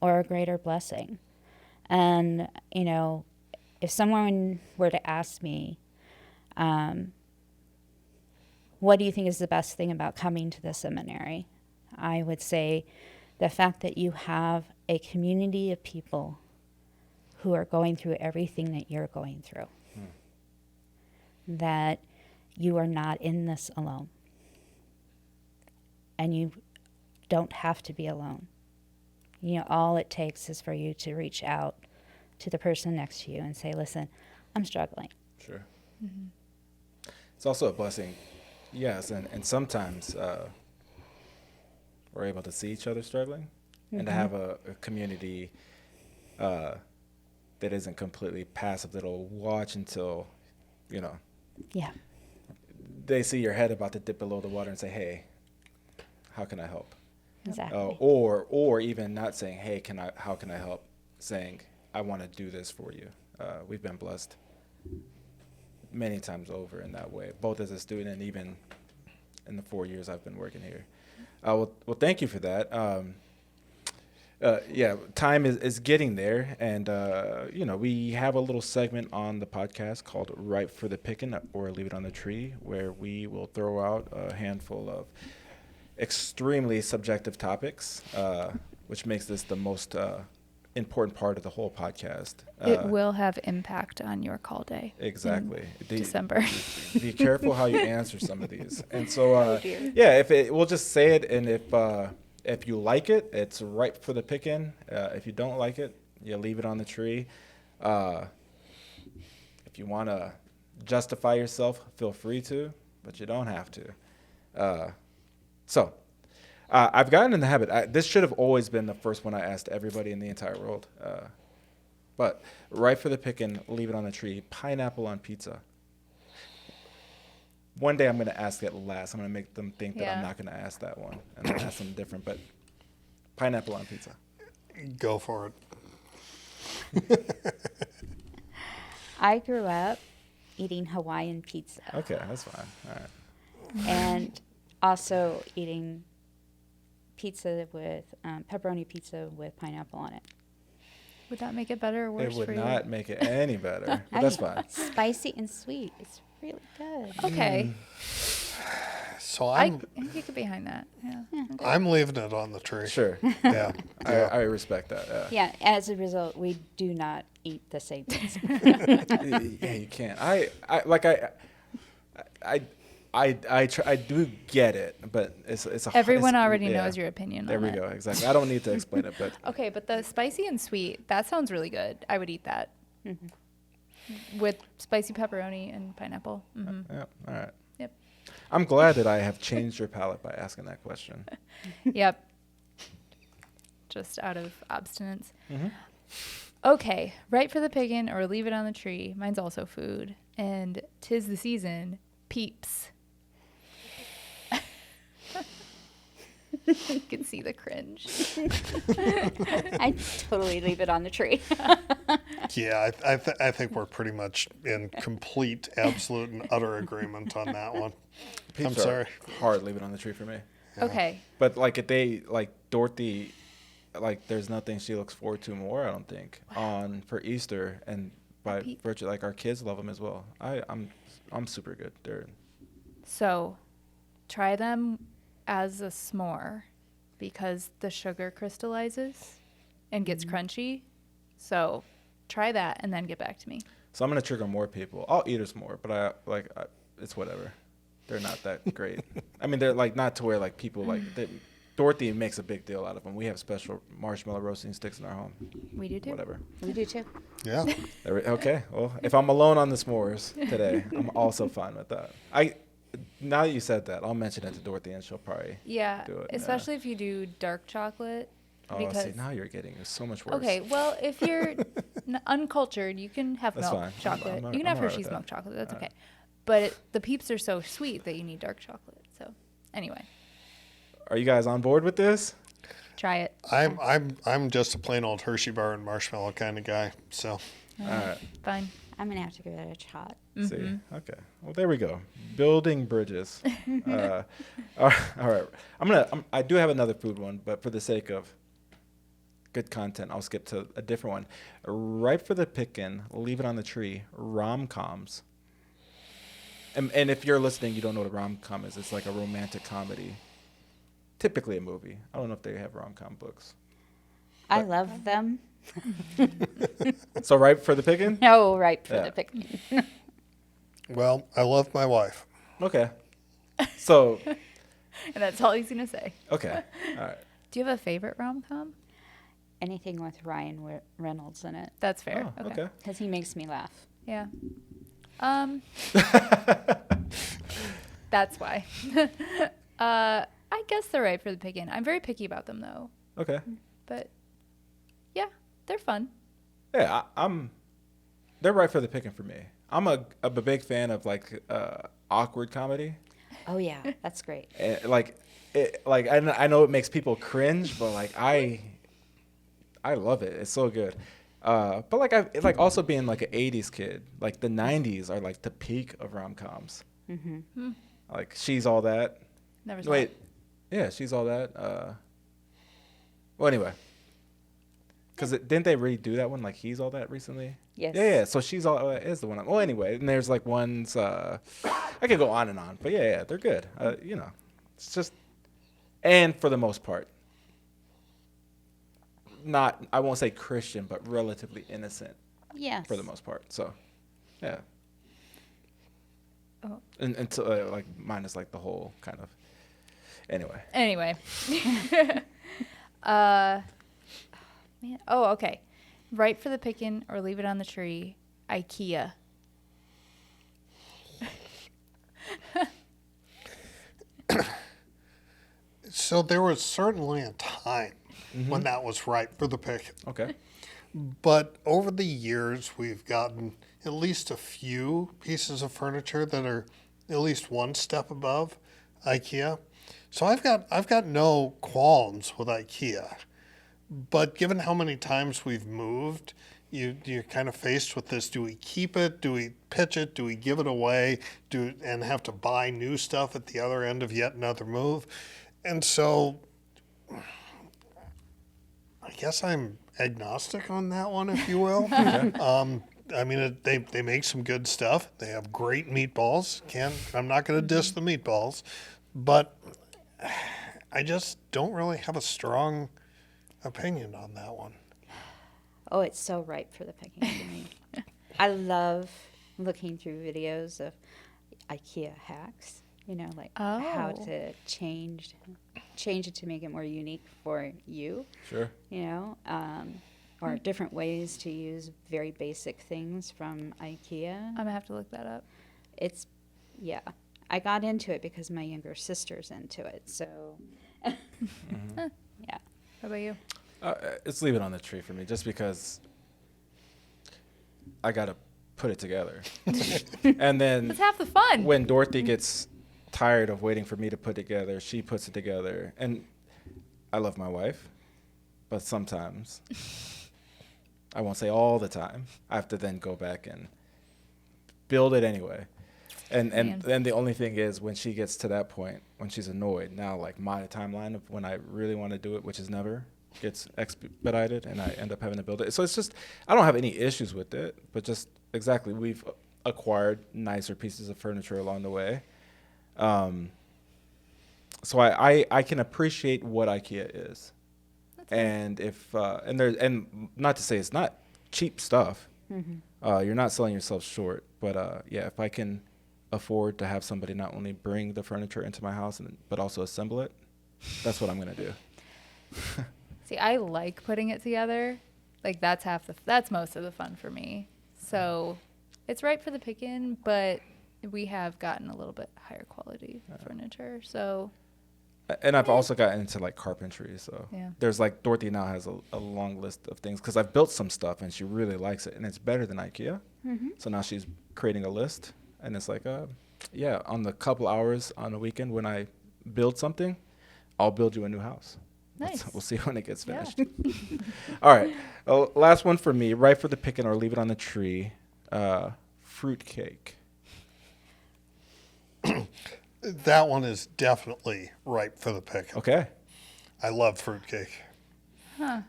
or a greater blessing. And, you know, if someone were to ask me, what do you think is the best thing about coming to the seminary? I would say the fact that you have a community of people who are going through everything that you're going through. That you are not in this alone. And you don't have to be alone. You know, all it takes is for you to reach out to the person next to you and say, listen, I'm struggling. Sure. It's also a blessing, yes, and sometimes we're able to see each other struggling and to have a community that isn't completely passive, that'll watch until, you know, they see your head about to dip below the water and say, hey, how can I help? Exactly. Or even not saying, hey, how can I help? Saying, I want to do this for you. We've been blessed many times over in that way, both as a student and even in the 4 years I've been working here. Well, thank you for that. Time is getting there, and you know, we have a little segment on the podcast called "Ripe for the Picking" or "Leave It on the Tree," where we will throw out a handful of extremely subjective topics, which makes this the most important part of the whole podcast. It will have impact on your call day. Exactly. December. Be careful how you answer some of these. And so, we'll just say it, and if you like it, it's ripe for the picking. If you don't like it, you leave it on the tree. If you want to justify yourself, feel free to, but you don't have to. I've gotten in the habit. This should have always been the first one I asked everybody in the entire world. But ripe for the picking, leave it on the tree. Pineapple on pizza. One day I'm going to ask it last. I'm going to make them think that I'm not going to ask that one. And then ask them different. But pineapple on pizza. Go for it. I grew up eating Hawaiian pizza. Okay, that's fine. All right. And also eating pizza with pepperoni pizza with pineapple on it. Would that make it better or worse It would for you? not make it any better. But that's fine. Spicy and sweet. It's really good. Okay. So I can get behind that. Yeah. Okay. I'm leaving it on the tree. Sure. Yeah. I respect that. Yeah, as a result, we do not eat the same pizza. Yeah, you can't. I do get it, but it's Everyone already knows your opinion There on we it. go. Exactly. I don't need to explain it, but Okay, but the spicy and sweet, that sounds really good. I would eat that. With spicy pepperoni and pineapple. yeah. All right. Yep. I'm glad that I have changed your palate by asking that question. Yep. Just out of abstinence. Okay, right for the picking or leave it on the tree. Mine's also food. And 'tis the season. Peeps. You can see the cringe. I totally leave it on the tree. Yeah, I think we're pretty much in complete, absolute, and utter agreement on that one. Peeps I'm are sorry. hard leave it on the tree for me. Okay. But like if they like Dorothy, like there's nothing she looks forward to more. I don't think for Easter, and by virtue like our kids love them as well. I'm super good. So try them as a s'more because the sugar crystallizes and gets crunchy. So try that and then get back to me. So I'm gonna trigger more people. I'll eat us more, but it's whatever. They're not that great. I mean, they're like not to where like people like Dorothy makes a big deal out of them. We have special marshmallow roasting sticks in our home. We do too. Whatever. We do too. Yeah. Okay. Well, if I'm alone on the s'mores today, I'm also fine with that. Now that you said that, I'll mention it to Dorothy and she'll probably do it. Especially if you do dark chocolate. Oh, because see, now you're getting so much worse. Okay, well, if you're uncultured, you can have That's milk fine. chocolate. I'm You can have all right with Hershey's that. milk chocolate. That's All okay. right. But the Peeps are so sweet that you need dark chocolate. So anyway, Are you guys on board with this? try it. I'm just a plain old Hershey bar and marshmallow kind of guy. So All right. Fine. I'm gonna have to give it a shot. See, okay. Well, there we go. Building bridges. All right. I do have another food one, but for the sake of good content, I'll skip to a different one. Ripe for the picking, leave it on the tree. RomComs. And if you're listening, you don't know what a rom-com is. It's like a romantic comedy. Typically a movie. I don't know if they have rom-com books. I love them. So ripe for the picking? No, right for Yeah. the picking. well, I love my wife. Okay. So, And that's all he's gonna say. okay. All right. Do you have a favorite rom-com? Anything with Ryan Reynolds in it, That's fair. Oh, okay. because he makes me laugh. Yeah. That's why. I guess they're right for the picking. I'm very picky about them though. Okay. But yeah, they're fun. Yeah, they're right for the picking for me. I'm a big fan of like awkward comedy. Oh yeah, that's great. I know it makes people cringe, but like I love it. It's so good. But like also being like an 80s kid, like the 90s are like the peak of rom-coms. Mm-hmm. Like She's All That. Never saw Wait, it. yeah, She's All That. Well, anyway. Because didn't they redo that one, like He's All That recently? Yes. Yeah. So She's All That is the one. Well, anyway, and there's like ones, I could go on and on. But yeah, they're good. It's just, and for the most part, not, I won't say Christian, but relatively innocent Yes. for the most part. So, yeah. Oh. And until like minus like the whole kind of. Anyway. Man. Oh, okay. Right for the picking or leave it on the tree. IKEA. So there was certainly a time when that was right for the pick. Okay. But over the years, we've gotten at least a few pieces of furniture that are at least one step above IKEA. So I've got no qualms with IKEA. But given how many times we've moved, you're kind of faced with this: do we keep it? Do we pitch it? Do we give it away? And have to buy new stuff at the other end of yet another move? And so I guess I'm agnostic on that one, if you will. I mean, they make some good stuff. They have great meatballs. I'm not going to diss the meatballs, but I just don't really have a strong opinion on that one. Oh, it's so ripe for the picking to me. I love looking through videos of IKEA hacks. Like how to change it to make it more unique for you. Sure. Or different ways to use very basic things from IKEA. I'm going to have to look that up. I got into it because my younger sister's into it, so yeah. How about you? It's leave it on the tree for me, just because I gotta put it together. And then That's half the fun. when Dorothy gets tired of waiting for me to put it together, she puts it together. And I love my wife, but sometimes, I won't say all the time, I have to then go back and build it anyway. And then the only thing is, when she gets to that point, when she's annoyed, now like my timeline of when I really want to do it, which is never, gets expedited, and I end up having to build it. So it's just, I don't have any issues with it, but just exactly, we've acquired nicer pieces of furniture along the way. So I can appreciate what IKEA is. And if and not to say it's not cheap stuff. you're not selling yourself short. But yeah, if I can afford to have somebody not only bring the furniture into my house but also assemble it, that's what I'm gonna do. See, I like putting it together. Like that's most of the fun for me. So it's right for the picking, but we have gotten a little bit higher quality furniture. So, And I've also gotten into like carpentry. So Yeah. there's like Dorothy now has a long list of things because I've built some stuff and she really likes it and it's better than IKEA. So now she's creating a list and it's like, yeah, on the couple hours on the weekend when I build something, I'll build you a new house. nice. We'll see when it gets Yeah. finished. All right. Last one for me, right for the picking or leave it on the tree. Fruit cake. That one is definitely ripe for the pick. Okay. I love fruitcake. I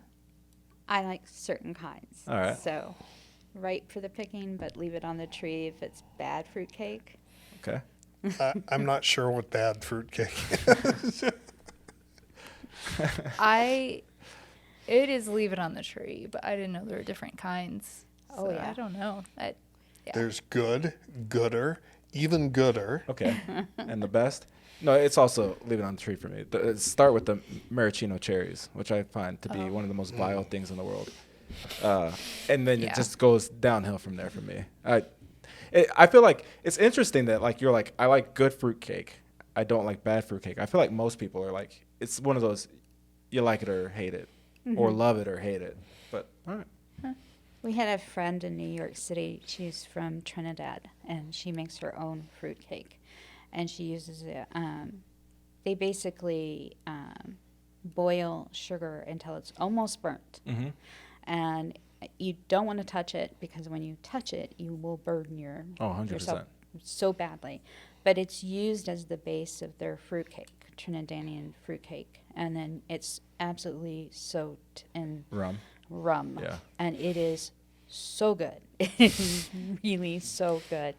like certain kinds. All right. So, ripe for the picking, but leave it on the tree if it's bad fruitcake. Okay. I'm not sure what bad fruitcake is. It is leave it on the tree, but I didn't know there were different kinds. Oh, So yeah. I don't know. Yeah. There's good, gooder, even gooder. Okay. And the best? No, it's also leave it on the tree for me. Start with the maraschino cherries, which I find to be one of the most vile things in the world. And then Yeah. it just goes downhill from there for me. I feel like it's interesting that like you're like, I like good fruitcake. I don't like bad fruitcake. I feel like most people are like, it's one of those, you like it or hate it, or love it or hate it. But all right. We had a friend in New York City. She's from Trinidad, and she makes her own fruitcake. And she uses it. They basically boil sugar until it's almost burnt. Mm-hmm. And you don't want to touch it because when you touch it, you will burn 100%. yourself so badly. But it's used as the base of their fruitcake, Trinidadian fruitcake. And then it's absolutely soaked in rum. Yeah. And it is so good. It is really so good.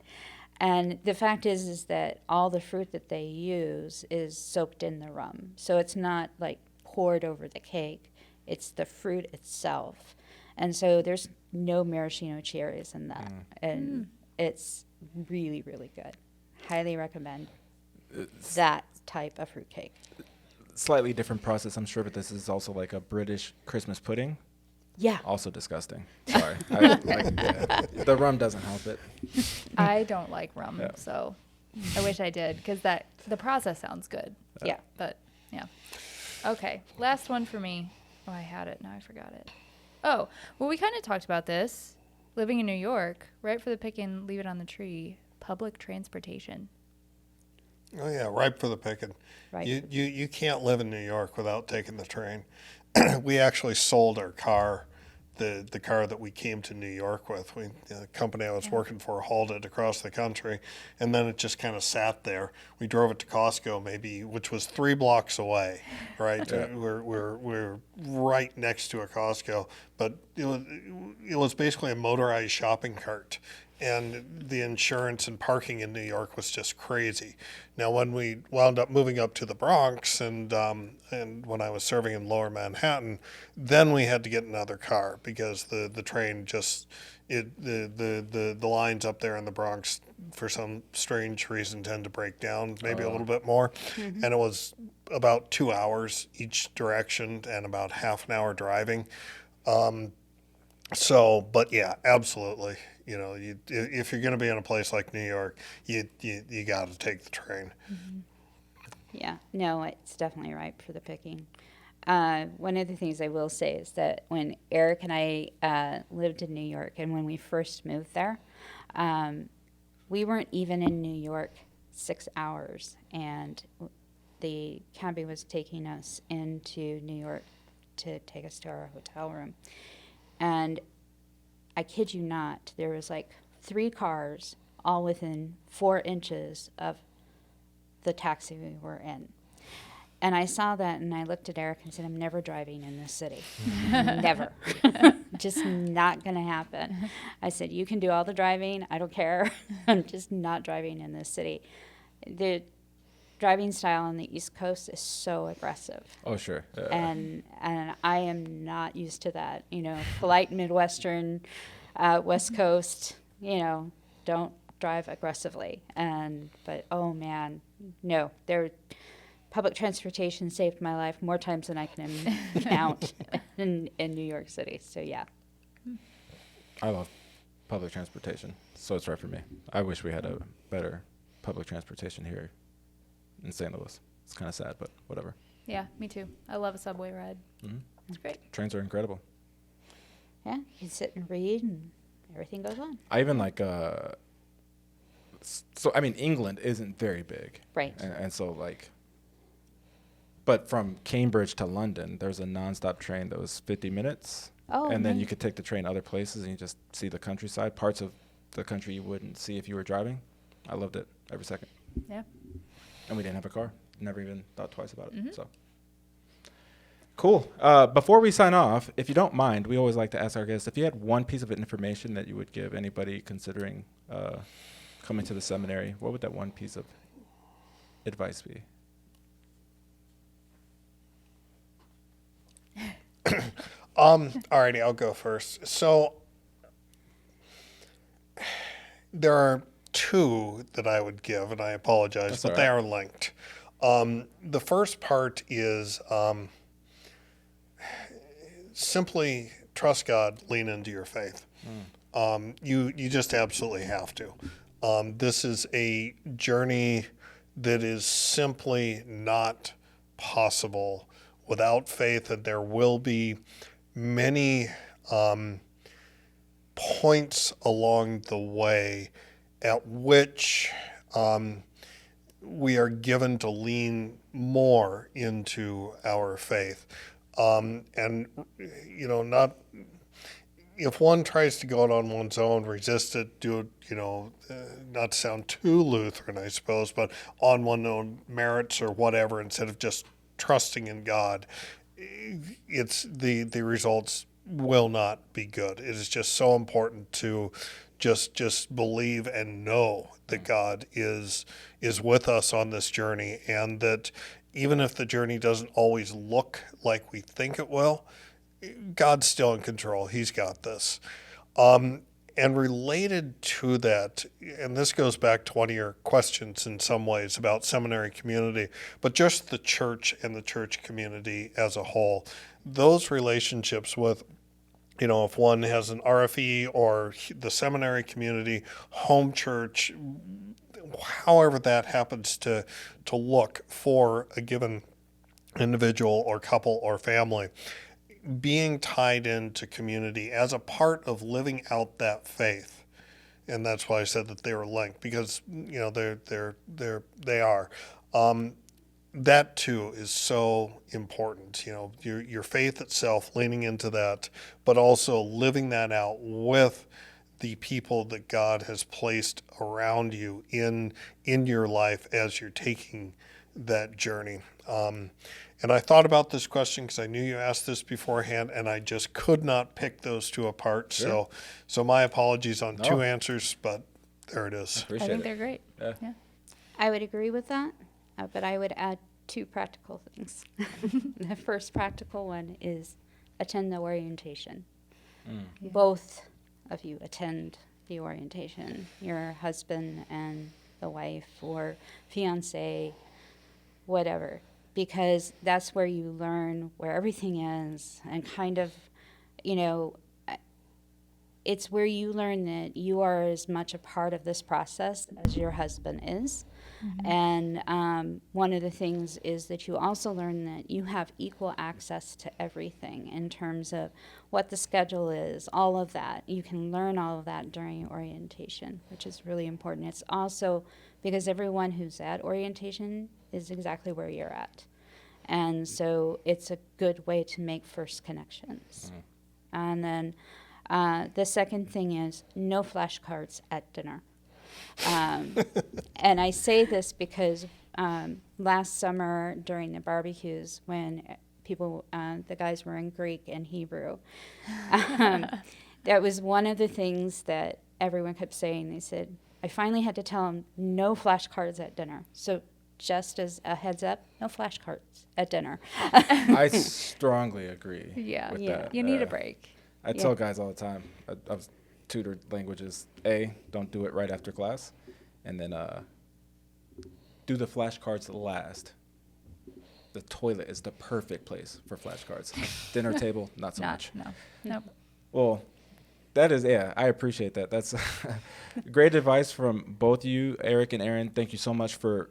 And the fact is that all the fruit that they use is soaked in the rum. So it's not like poured over the cake. It's the fruit itself. And so there's no maraschino cherries in that. And it's really, really good. Highly recommend that type of fruitcake. Slightly different process, I'm sure, but this is also like a British Christmas pudding. Yeah. Also disgusting. Sorry. The rum doesn't help it. I don't like rum, Yeah. so I wish I did because the process sounds good. Yeah. But yeah. Okay, last one for me. Oh, I had it. Now I forgot it. Oh, well, we kind of talked about this. Living in New York, right for the picking, leave it on the tree. Public transportation. Oh yeah, ripe for the picking. Right. You can't live in New York without taking the train. We actually sold our car, the car that we came to New York with. The company I was working for hauled it across the country, and then it just kind of sat there. We drove it to Costco, which was 3 blocks away, right? Yeah. We're right next to a Costco, but it was basically a motorized shopping cart. And the insurance and parking in New York was just crazy. Now, when we wound up moving up to the Bronx and when I was serving in Lower Manhattan, then we had to get another car because the train just the lines up there in the Bronx for some strange reason tend to break down maybe a little bit more, and it was about 2 hours each direction and about half an hour driving. But yeah, absolutely. If you're going to be in a place like New York, you got to take the train. Yeah, no, it's definitely ripe for the picking. One of the things I will say is that when Erik and I lived in New York and when we first moved there, we weren't even in New York 6 hours, and the cabbie was taking us into New York to take us to our hotel room. And I kid you not, there was like 3 cars all within 4 inches of the taxi we were in. And I saw that and I looked at Erik and said, I'm never driving in this city. Never. Just not going to happen. I said, you can do all the driving. I don't care. I'm just not driving in this city. The driving style on the East Coast is so aggressive. Oh, sure. And I am not used to that. Polite Midwestern West Coast, don't drive aggressively. But oh man, no, public transportation saved my life more times than I can count in New York City. So yeah. I love public transportation, so it's right for me. I wish we had a better public transportation here in St. Louis. It's kind of sad, but whatever. Yeah, me too. I love a subway ride. Mm-hmm. It's great. Trains are incredible. Yeah, you can sit and read and everything goes on. I even like, England isn't very big. Right. And so like, but from Cambridge to London, there's a nonstop train that was 50 minutes. Oh, and then nice. you could take the train other places and you just see the countryside, parts of the country you wouldn't see if you were driving. I loved it every second. Yeah. And we didn't have a car. Never even thought twice about it. Mm-hmm. So cool. Before we sign off, if you don't mind, we always like to ask our guests if you had one piece of information that you would give anybody considering coming to the seminary, what would that one piece of advice be? Alrighty, I'll go first. So there are two that I would give, and I apologize, That's but all they right. are linked. The first part is simply trust God, lean into your faith. You just absolutely have to. This is a journey that is simply not possible without faith, and there will be many points along the way at which we are given to lean more into our faith. And, not if one tries to go it on one's own, resist it, do it, not to sound too Lutheran, I suppose, but on one's own merits or whatever, instead of just trusting in God, it's the results will not be good. It is just so important to just believe and know that God is with us on this journey, and that even if the journey doesn't always look like we think it will, God's still in control. He's got this. And related to that, and this goes back to one of your questions in some ways about seminary community, but just the church and the church community as a whole, those relationships with, if one has an RFE or the seminary community, home church, however that happens to look for a given individual or couple or family, being tied into community as a part of living out that faith. And that's why I said that they were linked, because they are. That too is so important. Your faith itself, leaning into that, but also living that out with the people that God has placed around you in your life as you're taking that journey. And I thought about this question because I knew you asked this beforehand, and I just could not pick those two apart. Sure. So my apologies on No. two answers, but there it is. I Appreciate think it. they're great. Yeah. I would agree with that, but I would add two practical things. The first practical one is attend the orientation. Yeah. Both of you attend the orientation, your husband and the wife or fiance, whatever, because that's where you learn where everything is, and kind of, it's where you learn that you are as much a part of this process as your husband is. Mm-hmm. And one of the things is that you also learn that you have equal access to everything in terms of what the schedule is, all of that. You can learn all of that during orientation, which is really important. It's also because everyone who's at orientation is exactly where you're at. And so it's a good way to make first connections. Mm. And then the second thing is no flashcards at dinner. And I say this because last summer during the barbecues, when people, the guys were in Greek and Hebrew, that was one of the things that everyone kept saying. They said, I finally had to tell them no flashcards at dinner. So just as a heads up, no flashcards at dinner. I strongly agree Yeah. with Yeah. that. You need a break. I tell guys all the time, I was tutored languages. A, don't do it right after class, and then do the flashcards last. The toilet is the perfect place for flashcards. Dinner table, not so much. No. Nope. Well, that is, I appreciate that. That's great advice from both you, Erik and Erin. Thank you so much for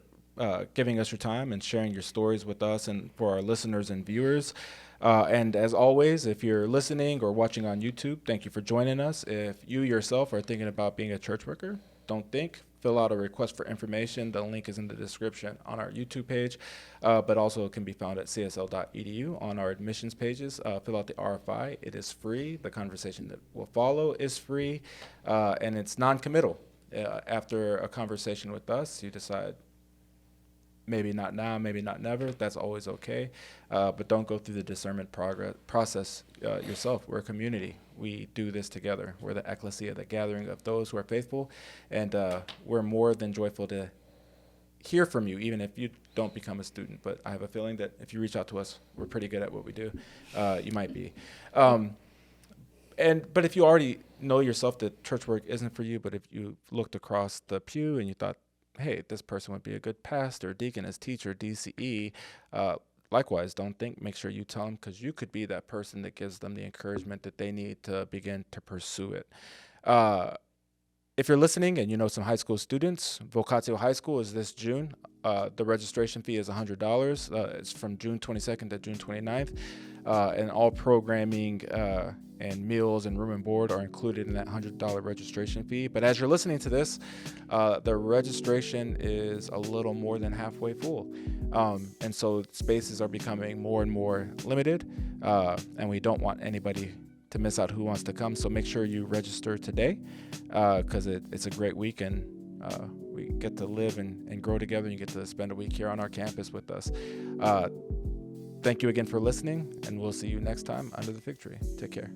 giving us your time and sharing your stories with us and for our listeners and viewers. And as always, if you're listening or watching on YouTube, thank you for joining us. If you yourself are thinking about being a church worker, don't think. Fill out a request for information. The link is in the description on our YouTube page, but also can be found at csl.edu on our admissions pages. Fill out the RFI. It is free. The conversation that will follow is free, and it's non-committal. After a conversation with us, you decide, maybe not now, maybe not never. That's always okay. But don't go through the discernment process yourself. We're a community. We do this together. We're the ecclesia, the gathering of those who are faithful. And we're more than joyful to hear from you, even if you don't become a student. But I have a feeling that if you reach out to us, we're pretty good at what we do. You might be. But if you already know yourself that church work isn't for you, but if you looked across the pew and you thought, hey, this person would be a good pastor, deaconess, teacher, DCE. Likewise, don't think, make sure you tell them, because you could be that person that gives them the encouragement that they need to begin to pursue it. If you're listening and you know some high school students, Vocatio High School is this June. The registration fee is $100. It's from June 22nd to June 29th. And all programming and meals and room and board are included in that $100 registration fee. But as you're listening to this, the registration is a little more than halfway full. And so spaces are becoming more and more limited, and we don't want anybody to miss out who wants to come. So make sure you register today, because it's a great week, and we get to live and grow together, and you get to spend a week here on our campus with us. Thank you again for listening, and we'll see you next time under the fig tree. Take care.